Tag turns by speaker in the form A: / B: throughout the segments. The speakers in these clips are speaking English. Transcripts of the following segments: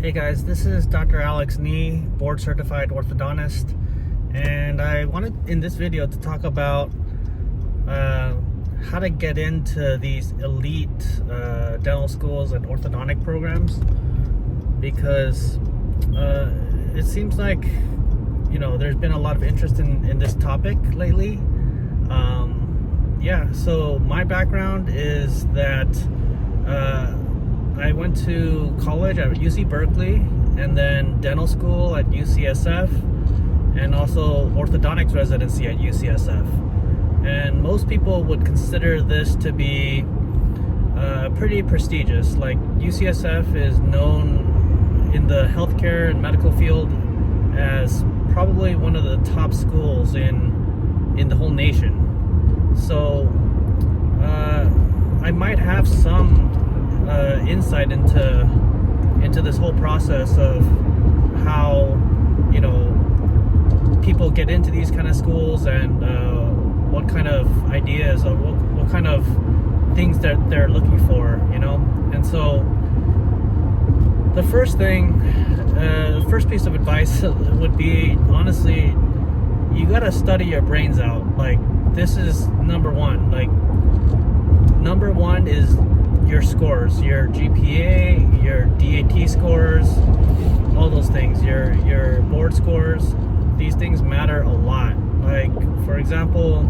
A: Hey guys, this is Dr. Alex Nee, board certified orthodontist, and I wanted in this video to talk about how to get into these elite dental schools and orthodontic programs, because it seems like there's been a lot of interest in this topic lately. So my background is that I went to college at UC Berkeley, and then dental school at UCSF, and also orthodontics residency at UCSF. And most people would consider this to be pretty prestigious. Like, UCSF is known in the healthcare and medical field as probably one of the top schools in the whole nation. So I might have some insight into this whole process of how people get into these kind of schools, and what kind of ideas or what kind of things that they're looking for, and so the first piece of advice would be, honestly, you gotta study your brains out. Like, this is number one. Like, number one is your scores, your GPA, your DAT scores, all those things, your board scores. These things matter a lot. Like, for example,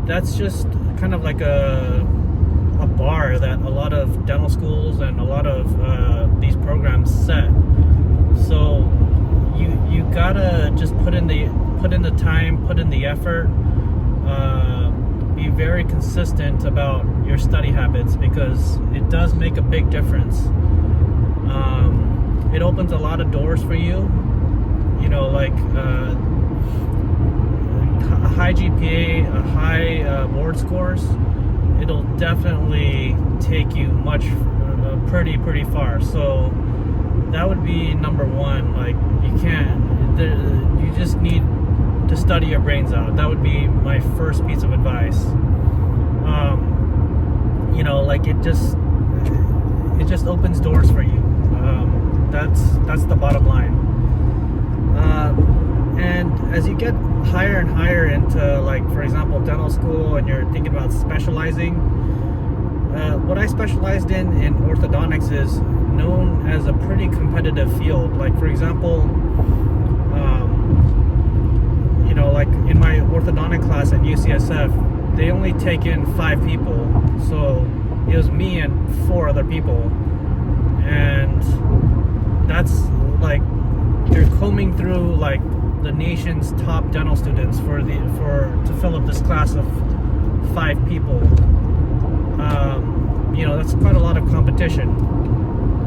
A: that's just kind of like a bar that a lot of dental schools and a lot of these programs set. So you gotta just put in the time, put in the effort, be very consistent about your study habits, because it does make a big difference. It opens a lot of doors for you, like a high GPA, a high board scores. It'll definitely take you pretty far. So that would be number one. Like, you just need to study your brains out. That would be my first piece of advice. Like, it just opens doors for you. That's the bottom line. And as you get higher and higher into, like, for example, dental school, and you're thinking about specializing, what I specialized in orthodontics is known as a pretty competitive field. Like, for example, like in my orthodontic class at UCSF, they only take in 5 people. So it was me and 4 other people. And that's like, you're combing through like the nation's top dental students to fill up this class of 5 people. That's quite a lot of competition.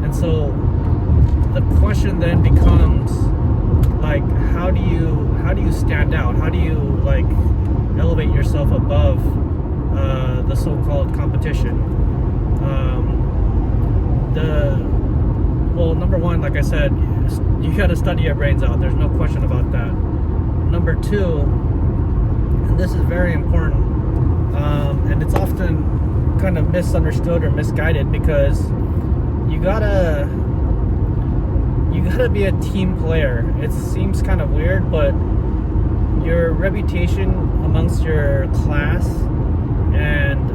A: And so the question then becomes, like, how do you stand out? How do you, like, elevate yourself above the so-called competition? Number one, like I said, you got to study your brains out. There's no question about that. Number two, and this is very important, and it's often kind of misunderstood or misguided, because you gotta be a team player. It seems kind of weird, but your reputation amongst your class and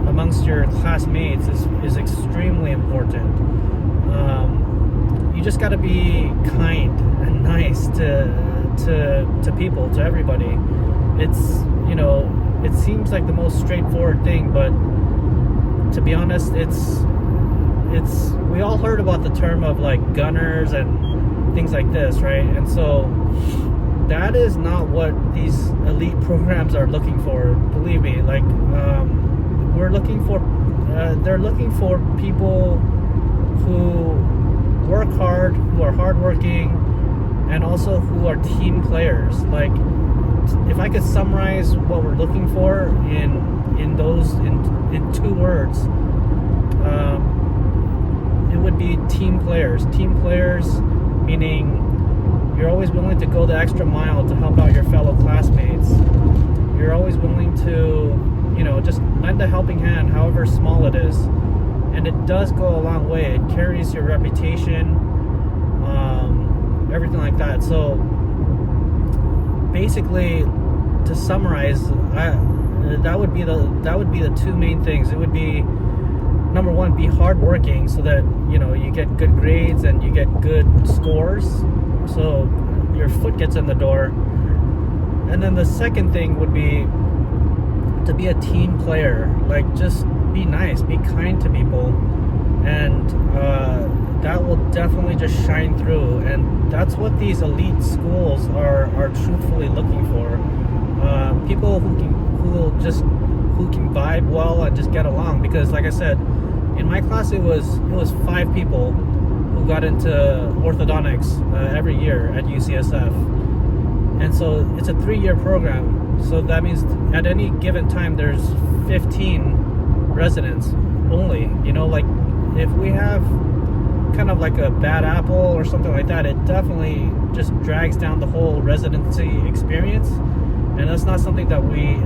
A: amongst your classmates is extremely important. You just got to be kind and nice to people, to everybody. It seems like the most straightforward thing, but to be honest, we all heard about the term of, like, gunners and things like this, right? And so that is not what these elite programs are looking for. Believe me, like, they're looking for people who work hard, who are hardworking, and also who are team players. Like, if I could summarize what we're looking for in 2 words, it would be team players. Team players meaning you're always willing to go the extra mile to help out your fellow classmates. You're always willing to, just lend a helping hand, however small it is. and it does go a long way. It carries your reputation, everything like that. So basically, to summarize, that would be the two main things. It would be, number one, be hardworking so that you get good grades and you get good scores, so your foot gets in the door. And then the second thing would be to be a team player. Like, just be nice, be kind to people, and that will definitely just shine through. And that's what these elite schools are truthfully looking for. People who can vibe well and just get along. Because, like I said, in my class it was 5 people who got into orthodontics every year at UCSF, and so it's a 3-year program. So that means at any given time there's 15 residents only. Like, if we have kind of like a bad apple or something like that, it definitely just drags down the whole residency experience, and that's not something that we